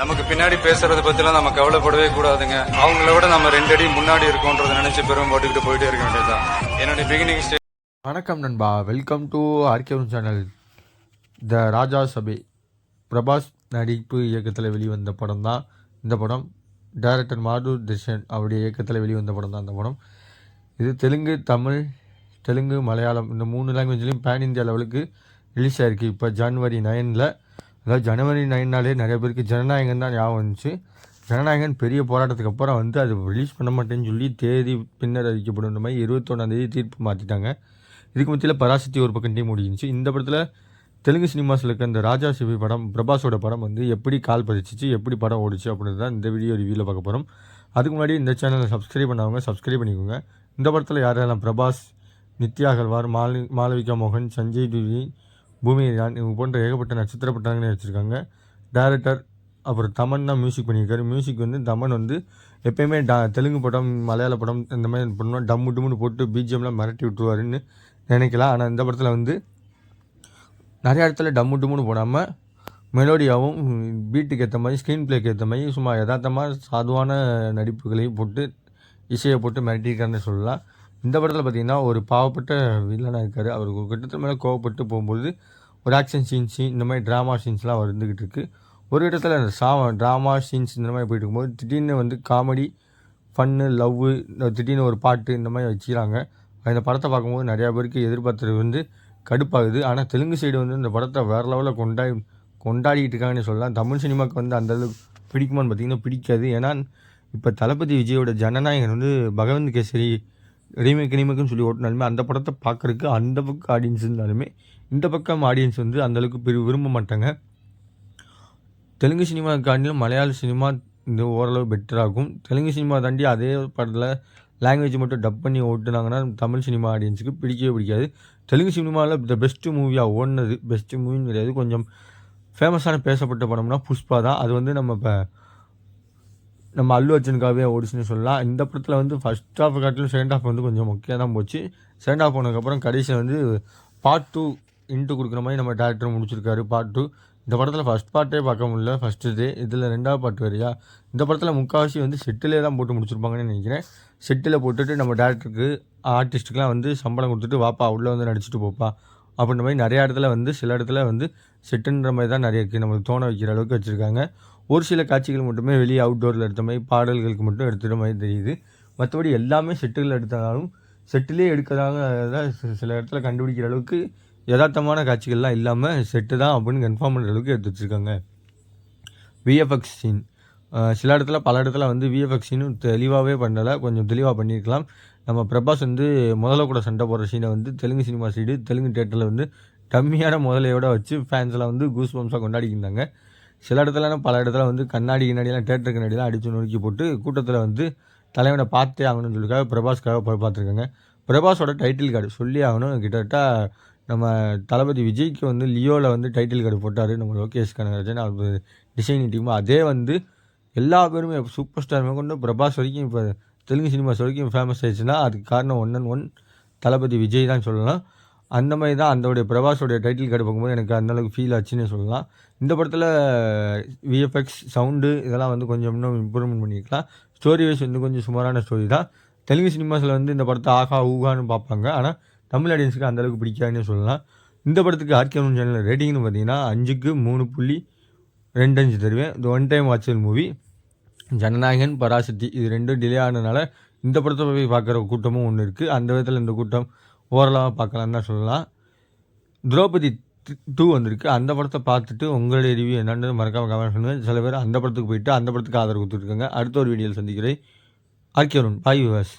நமக்கு பின்னாடி பேசுறதை பத்திலாம் நம்ம கவலைப்படவே கூடாதுங்க. அவங்கள விட நம்ம 2 அடி முன்னாடி இருக்கோன்றதை நினைச்சு பெரும் போட்டுக்கிட்டு போயிட்டே இருக்க வேண்டியதுதான். என்னுடைய பிகினிங் ஸ்டேஜ். வணக்கம் நண்பா, வெல்கம் டு ஆர்கேவன் சேனல். த ராஜா சபை பிரபாஸ் நடிப்பு இயக்கத்தில் வெளிவந்த படம் தான் இந்த படம். டைரக்டர் மாதுர் தர்ஷன் அவருடைய இயக்கத்தில் வெளிவந்த படம் தான் இந்த படம். இது தெலுங்கு, தமிழ், மலையாளம் இந்த 3 லாங்குவேஜ்லேயும் பேன் இந்தியா லெவலுக்கு ரிலீஸ் ஆகிருக்கு. இப்போ ஜனவரி 9ல், அதாவது ஜனவரி 9நாலே நிறைய பேருக்கு ஜனநாயகன் தான் ஞாபகம் வந்துச்சு. ஜனநாயகன் பெரிய போராட்டத்துக்கு அப்புறம் அது ரிலீஸ் பண்ண மாட்டேன்னு சொல்லி தேதி பின்னர் அறிவிக்கப்படும் மாதிரி 21ஆம் தீர்ப்பு மாற்றிட்டாங்க. இதுக்கு மத்தியில் பராசக்தி ஒரு பக்கம் டீம் முடிஞ்சிச்சு. இந்த படத்தில் தெலுங்கு சினிமாஸில் இருக்க இந்த ராஜா சிவி படம், பிரபாஸோட படம் எப்படி கால் பதிச்சிச்சு, எப்படி படம் ஓடிச்சு அப்படின்றது தான் இந்த வீடியோ ரிவ்யூவில் பார்க்க போகிறோம். அதுக்கு முன்னாடி இந்த சேனலை சப்ஸ்கிரைப் பண்ணவங்க சப்ஸ்கிரைப் பண்ணிக்கோங்க. இந்த படத்தில் யாரெல்லாம் பிரபாஸ், நித்யா அகர்வால், மாளவிகா மோகன், சஞ்சய் துவி, பூமி இரான் இவங்க போன்ற ஏகப்பட்ட நட்சத்திர பட்டாங்கன்னு வச்சுருக்காங்க. டைரக்டர் அப்புறம் தமன் தான் மியூசிக் பண்ணியிருக்காரு. மியூசிக் தமன் எப்போயுமே தெலுங்கு படம், மலையாள படம் இந்த மாதிரி பண்ணால் டம்மு டம்முன்னு போட்டு பிஜிஎம்லாம் மிரட்டி விட்டுருவாருன்னு நினைக்கலாம். ஆனால் இந்த படத்தில் நிறையா இடத்துல டம்மு டம்முன்னு போடாமல் மெலோடியாகவும் பீட்டுக்கு ஏற்ற மாதிரி, ஸ்க்ரீன் பிளேக்கு ஏற்ற மாதிரி சும்மா யதார்த்தமாக சாதுவான நடிப்புகளையும் போட்டு இசையை போட்டு மிரட்டியிருக்காருன்னு சொல்லலாம். இந்த படத்தில் பார்த்திங்கன்னா ஒரு பாவப்பட்ட வில்லனாக இருக்கார். அவருக்கு ஒரு கட்டத்தில் மேலே கோவப்பட்டு போகும்போது ஒரு ஆக்ஷன் சீன்ஸ், இந்த மாதிரி ட்ராமா சீன்ஸ்லாம் வந்துக்கிட்டு இருக்குது. ஒரு இடத்துல அந்த ட்ராமா சீன்ஸ் இந்த மாதிரி போயிட்டு இருக்கும்போது திடீர்னு காமெடி, ஃபன்னு, லவ்வு, திடீர்னு ஒரு பாட்டு இந்த மாதிரி வச்சுக்கிறாங்க. இந்த படத்தை பார்க்கும்போது நிறையா பேருக்கு எதிர்பார்த்தது கடுப்பாகுது. ஆனால் தெலுங்கு சைடு இந்த படத்தை வேறு லெவலில் கொண்டாடிக்கிட்டு இருக்காங்கன்னு சொல்லலாம். தமிழ் சினிமாவுக்கு அந்தளவுக்கு பிடிக்குமான்னு பார்த்திங்கன்னா பிடிக்காது. ஏன்னா இப்போ தளபதி விஜயோட ஜனநாயகன் பகவந்த் கேசரி ரீமேக்குன்னு சொல்லி ஓட்டினாலுமே அந்த படத்தை பார்க்குறதுக்கு அந்த பக்கம் ஆடியன்ஸ் இருந்தாலுமே இந்த பக்கம் ஆடியன்ஸ் அந்தளவுக்கு விரும்ப மாட்டாங்க. தெலுங்கு சினிமா காட்டிலும் மலையாள சினிமா ஓரளவு பெட்டராகும். தெலுங்கு சினிமா தாண்டி அதே படத்தில் லாங்குவேஜ் மட்டும் டப் பண்ணி ஓட்டுனாங்கன்னா தமிழ் சினிமா ஆடியன்ஸுக்கு பிடிக்கவே பிடிக்காது. தெலுங்கு சினிமாவில் த பெஸ்ட்டு மூவியாக ஓடினது, பெஸ்ட்டு மூவின்னு கிடையாது, கொஞ்சம் ஃபேமஸான பேசப்பட்ட படம்னா புஷ்பா தான். அது நம்ம அல்லு அர்ஜுனுக்காகவே ஓடிச்சுன்னு சொல்லலாம். இந்த படத்தில் ஃபஸ்ட் ஹாஃப் காட்டிலும் செகண்ட் ஹாஃப் கொஞ்சம் முக்கியம் தான் போச்சு. செகண்ட் ஹாஃப் போனதுக்கப்புறம் கடைசியில் பார்ட் 2 இன்ட்டு கொடுக்குற மாதிரி நம்ம டேரக்டர் முடிச்சிருக்காரு. பார்ட் 2 இந்த படத்தில் ஃபஸ்ட் பார்ட்டே பார்க்க முடியல, ஃபஸ்ட்டு டே. இதில் 2வது பார்ட் வரையா. இந்த படத்தில் முக்கால்வாசி செட்டிலே தான் போட்டு முடிச்சிருப்பாங்கன்னு நினைக்கிறேன். செட்டில் போட்டுட்டு நம்ம டேரக்டருக்கு, ஆர்டிஸ்ட்டுக்கெலாம் சம்பளம் கொடுத்துட்டு வாப்பா உள்ளே நடிச்சுட்டு போப்பா அப்படின்ற மாதிரி நிறையா இடத்துல சில இடத்துல செட்டுன்ற மாதிரி தான் நிறைய இருக்குது, நம்மளுக்கு தோண வைக்கிற அளவுக்கு வச்சுருக்காங்க. ஒரு சில காட்சிகள் மட்டுமே வெளியே அவுட்டோரில் எடுத்த மாதிரி, பாடல்களுக்கு மட்டும் எடுத்துகிற மாதிரி தெரியுது. மற்றபடி எல்லாமே செட்டுகள் எடுத்தாலும் செட்டிலே எடுக்கிறதாங்க சில இடத்துல கண்டுபிடிக்கிற அளவுக்கு யதார்த்தமான காட்சிகள்லாம் இல்லாமல் செட்டு தான் அப்படின்னு கன்ஃபார்ம் பண்ணுற அளவுக்கு எடுத்து வச்சுருக்காங்க. விஎஃப்எக்ஸ் சீன் சில இடத்துல, பல இடத்துல விஎஃப்எக்ஸ் சீனும் தெளிவாகவே பண்ணலை, கொஞ்சம் தெளிவாக பண்ணியிருக்கலாம். நம்ம பிரபாஸ் முதல்ல கூட சண்டை போடுற சீனை தெலுங்கு சினிமா சைடு, தெலுங்கு தேட்டரில் டம்மியான முதலையோட வச்சு ஃபேன்ஸ்லாம் கூஸ் பம்ஸாக கொண்டாடிக்கிட்டாங்க. சில இடத்துல, பல இடத்துல கண்ணாடி தேட்டருக்கு கண்ணாடிலாம் அடித்து நொறுக்கி போட்டு கூட்டத்தில் தலைவனை பார்த்தே ஆகணும்னு சொல்லிக்காக பிரபாஸ்க்காக போய் பார்த்துருக்காங்க. பிரபாஸோட டைட்டில் கார்டு சொல்லி ஆகணும். கிட்டத்தட்ட நம்ம தளபதி விஜய்க்கு லியோவில் டைட்டில் கார்டு போட்டார் நம்ம லோகேஷ் கனகராஜன். அவர் டிசைனிங் டீம் அதே எல்லா பேருமே சூப்பர் ஸ்டார் கொண்டு பிரபாஸ் வரைக்கும் இப்போ தெலுங்கு சினிமாஸ் வரைக்கும் ஃபேமஸ் ஆயிடுச்சுன்னா அதுக்கு காரணம் 1 தளபதி விஜய் தான் சொல்லலாம். அந்த மாதிரி தான் அதோடைய பிரபாஸோடைய டைட்டில் கார்டு பார்க்கும்போது எனக்கு அந்தளவுக்கு ஃபீல் ஆச்சுன்னு சொல்லலாம். இந்த படத்தில் விஎஃப்எக்ஸ், சவுண்டு இதெல்லாம் கொஞ்சம் இன்னும் இம்ப்ரூவ்மெண்ட் பண்ணிக்கலாம். ஸ்டோரி வைஸ் கொஞ்சம் சுமாரான ஸ்டோரி தான். தெலுங்கு சினிமாஸில் இந்த படத்தை ஆஹா ஊகான்னு பார்ப்பாங்க, ஆனால் தமிழ் ஆடியன்ஸுக்கு அந்தளவுக்கு பிடிக்காதுன்னு சொல்லலாம். இந்த படத்துக்கு ஆர்கேவன் சேனல் ரேட்டிங்னு பார்த்தீங்கன்னா 5க்கு 3.25 தருவேன். இது 1 டைம் வாட்சல் மூவி. ஜனநாயகன், பராசக்தி இது 2 டிலே ஆனதுனால இந்த படத்தை போய் பார்க்குற கூட்டமும் ஒன்று இருக்குது. அந்த விதத்தில் இந்த கூட்டம் ஓரளவாக பார்க்கலான்னு தான் சொல்லலாம். திரௌபதி 2 வந்திருக்கு. அந்த படத்தை பார்த்துட்டு உங்களுடைய ரிவ்யூ என்னன்னு மறக்காமல் கமெண்ட் பண்ணுங்கள். சில பேர் அந்த படத்துக்கு போயிட்டு அந்த படத்துக்கு ஆதரவு கொடுத்துருக்காங்க. அடுத்த ஒரு வீடியோவில் சந்திக்கிறேன். ஆர்கேவன் பாய் விவாஸ்.